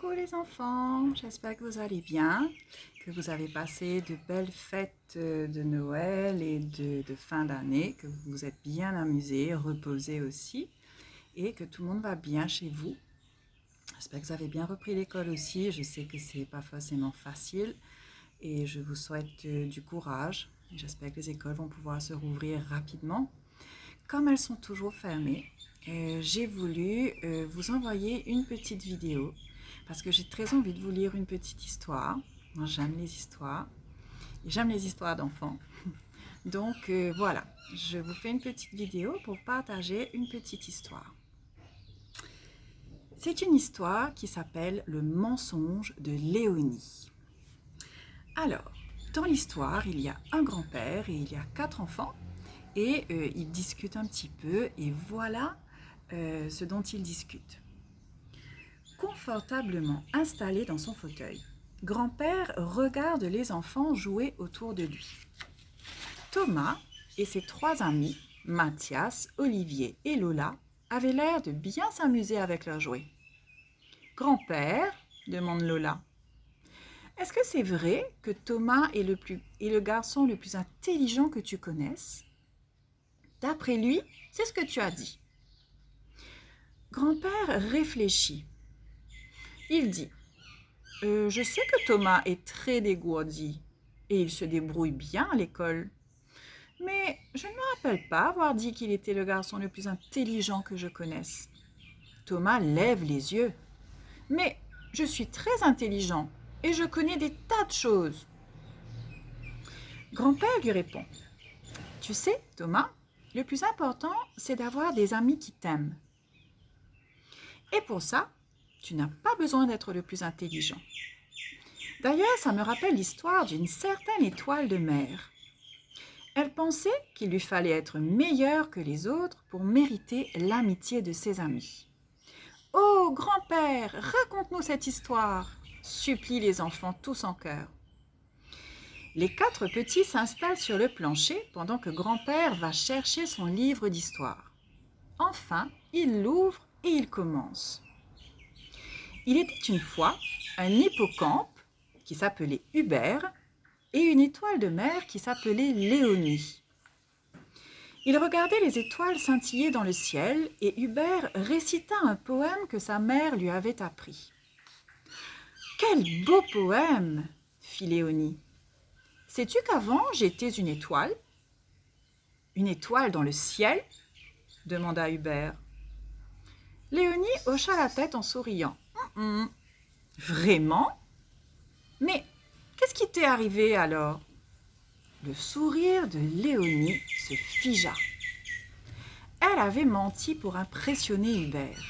Coucou les enfants, j'espère que vous allez bien, que vous avez passé de belles fêtes de Noël et de fin d'année, que vous vous êtes bien amusés, reposés aussi et que tout le monde va bien chez vous. J'espère que vous avez bien repris l'école aussi, je sais que c'est pas forcément facile et je vous souhaite du courage. J'espère que les écoles vont pouvoir se rouvrir rapidement. Comme elles sont toujours fermées, j'ai voulu vous envoyer une petite vidéo parce que j'ai très envie de vous lire une petite histoire. Moi, j'aime les histoires et j'aime les histoires d'enfants. Donc voilà, je vous fais une petite vidéo pour partager une petite histoire. C'est une histoire qui s'appelle Le mensonge de Léonie. Alors, dans l'histoire, il y a un grand-père et il y a 4 enfants et ils discutent un petit peu et voilà ce dont ils discutent. Confortablement installé dans son fauteuil, grand-père regarde les enfants jouer autour de lui. Thomas et ses 3 amis, Mathias, Olivier et Lola, avaient l'air de bien s'amuser avec leurs jouets. « Grand-père, demande Lola, est-ce que c'est vrai que Thomas est le garçon le plus intelligent que tu connaisses ? D'après lui, c'est ce que tu as dit. » Grand-père réfléchit. Il dit « Je sais que Thomas est très dégourdi et il se débrouille bien à l'école. Mais je ne me rappelle pas avoir dit qu'il était le garçon le plus intelligent que je connaisse. » Thomas lève les yeux. « Mais je suis très intelligent et je connais des tas de choses. » Grand-père lui répond « Tu sais, Thomas, le plus important, c'est d'avoir des amis qui t'aiment. Et pour ça, tu n'as pas besoin d'être le plus intelligent. D'ailleurs, ça me rappelle l'histoire d'une certaine étoile de mer. Elle pensait qu'il lui fallait être meilleure que les autres pour mériter l'amitié de ses amis. « Oh, grand-père, raconte-nous cette histoire !» supplient les enfants tous en chœur. Les 4 petits s'installent sur le plancher pendant que grand-père va chercher son livre d'histoire. Enfin, il l'ouvre et il commence. Il était une fois un hippocampe qui s'appelait Hubert et une étoile de mer qui s'appelait Léonie. Il regardait les étoiles scintiller dans le ciel et Hubert récita un poème que sa mère lui avait appris. « Quel beau poème !» fit Léonie. « Sais-tu qu'avant j'étais une étoile ?»« Une étoile dans le ciel ?» demanda Hubert. Léonie hocha la tête en souriant. « Vraiment ? Mais qu'est-ce qui t'est arrivé alors ?» Le sourire de Léonie se figea. Elle avait menti pour impressionner Hubert.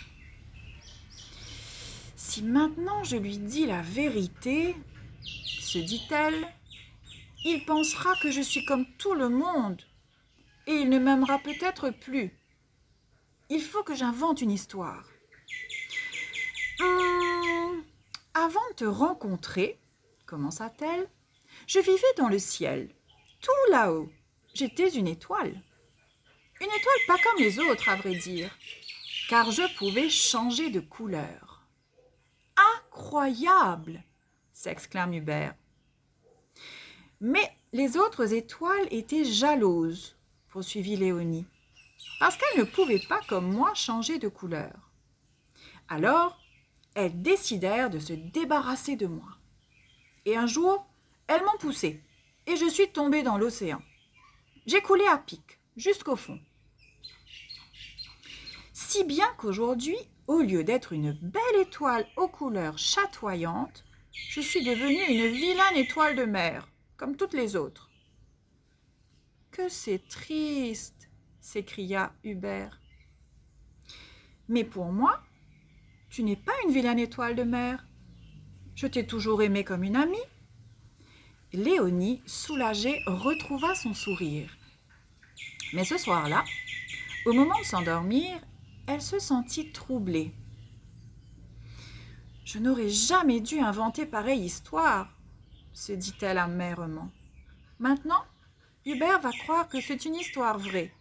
« Si maintenant je lui dis la vérité, se dit-elle, il pensera que je suis comme tout le monde et il ne m'aimera peut-être plus. Il faut que j'invente une histoire. Avant de te rencontrer, commença-t-elle, je vivais dans le ciel, tout là-haut. J'étais une étoile. Une étoile pas comme les autres, à vrai dire, car je pouvais changer de couleur. Incroyable ! S'exclame Hubert. Mais les autres étoiles étaient jalouses, poursuivit Léonie, parce qu'elles ne pouvaient pas, comme moi, changer de couleur. Alors, elles décidèrent de se débarrasser de moi. Et un jour, elles m'ont poussée, et je suis tombée dans l'océan. J'ai coulé à pic, jusqu'au fond. Si bien qu'aujourd'hui, au lieu d'être une belle étoile aux couleurs chatoyantes, je suis devenue une vilaine étoile de mer, comme toutes les autres. « Que c'est triste !» s'écria Hubert. « Mais pour moi, tu n'es pas une vilaine étoile de mer. Je t'ai toujours aimée comme une amie. » Léonie, soulagée, retrouva son sourire. Mais ce soir-là, au moment de s'endormir, elle se sentit troublée. « Je n'aurais jamais dû inventer pareille histoire, » se dit-elle amèrement. « Maintenant, Hubert va croire que c'est une histoire vraie.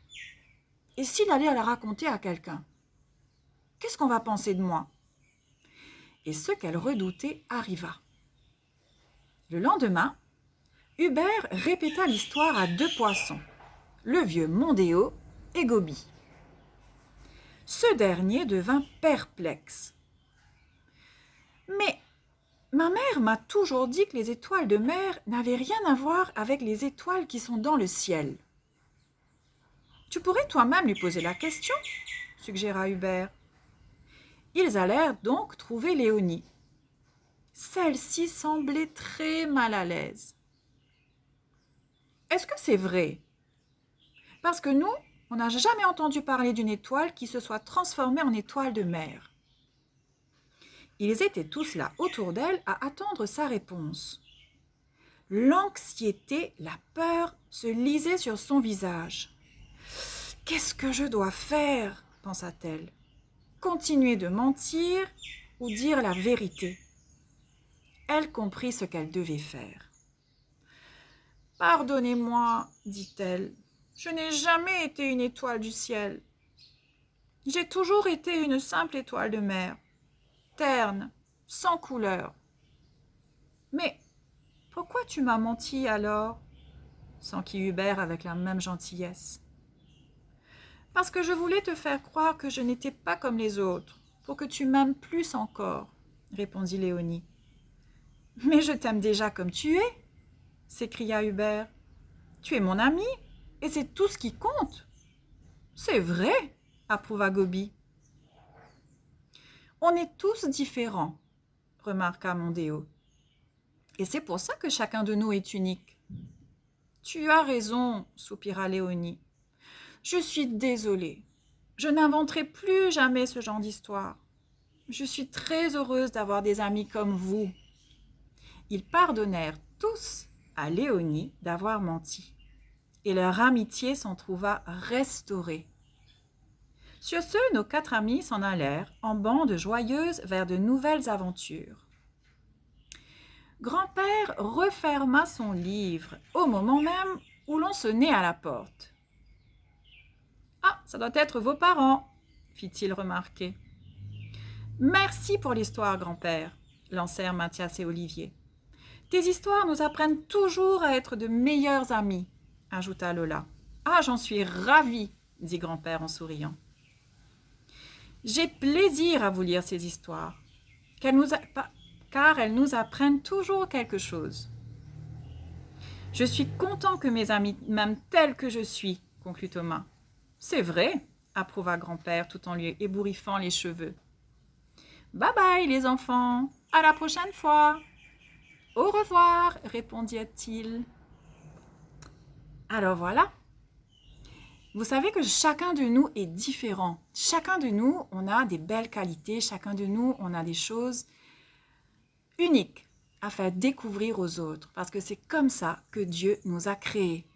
Et s'il allait la raconter à quelqu'un, qu'est-ce qu'on va penser de moi ? et ce qu'elle redoutait arriva. Le lendemain, Hubert répéta l'histoire à 2 poissons, le vieux Mondéo et Gobi. Ce dernier devint perplexe. « Mais ma mère m'a toujours dit que les étoiles de mer n'avaient rien à voir avec les étoiles qui sont dans le ciel. »« Tu pourrais toi-même lui poser la question, » suggéra Hubert. Ils allèrent donc trouver Léonie. Celle-ci semblait très mal à l'aise. « Est-ce que c'est vrai ? Parce que nous, on n'a jamais entendu parler d'une étoile qui se soit transformée en étoile de mer. » Ils étaient tous là autour d'elle à attendre sa réponse. L'anxiété, la peur se lisaient sur son visage. « Qu'est-ce que je dois faire ?» pensa-t-elle. « Continuer de mentir ou dire la vérité ?» Elle comprit ce qu'elle devait faire. « Pardonnez-moi, dit-elle, je n'ai jamais été une étoile du ciel. J'ai toujours été une simple étoile de mer, terne, sans couleur. »« Mais pourquoi tu m'as menti alors ?» s'enquit Hubert avec la même gentillesse. « Parce que je voulais te faire croire que je n'étais pas comme les autres, pour que tu m'aimes plus encore, » répondit Léonie. « Mais je t'aime déjà comme tu es, » s'écria Hubert. « Tu es mon ami, et c'est tout ce qui compte. »« C'est vrai, » approuva Gobi. « On est tous différents, » remarqua Mondéo. « Et c'est pour ça que chacun de nous est unique. »« Tu as raison, » soupira Léonie. « Je suis désolée. Je n'inventerai plus jamais ce genre d'histoire. Je suis très heureuse d'avoir des amis comme vous. » Ils pardonnèrent tous à Léonie d'avoir menti. Et leur amitié s'en trouva restaurée. Sur ce, nos 4 amis s'en allèrent en bande joyeuse vers de nouvelles aventures. Grand-père referma son livre au moment même où l'on sonnait à la porte. « Ah, ça doit être vos parents, » fit-il remarquer. « Merci pour l'histoire, grand-père, » lancèrent Mathias et Olivier. « Tes histoires nous apprennent toujours à être de meilleurs amis, » ajouta Lola. « Ah, j'en suis ravie, » dit grand-père en souriant. « J'ai plaisir à vous lire ces histoires, car elles nous apprennent toujours quelque chose. »« Je suis content que mes amis m'aiment tel que je suis, » conclut Thomas. « C'est vrai, » approuva grand-père tout en lui ébouriffant les cheveux. « Bye bye les enfants, à la prochaine fois. »« Au revoir, » répondit-il. Alors voilà, vous savez que chacun de nous est différent. Chacun de nous, on a des belles qualités, chacun de nous, on a des choses uniques à faire découvrir aux autres, parce que c'est comme ça que Dieu nous a créés.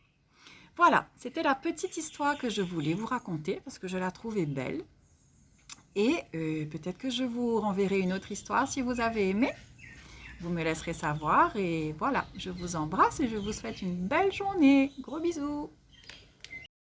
Voilà, c'était la petite histoire que je voulais vous raconter, parce que je la trouvais belle. Et peut-être que je vous renverrai une autre histoire si vous avez aimé. Vous me laisserez savoir et voilà, je vous embrasse et je vous souhaite une belle journée. Gros bisous!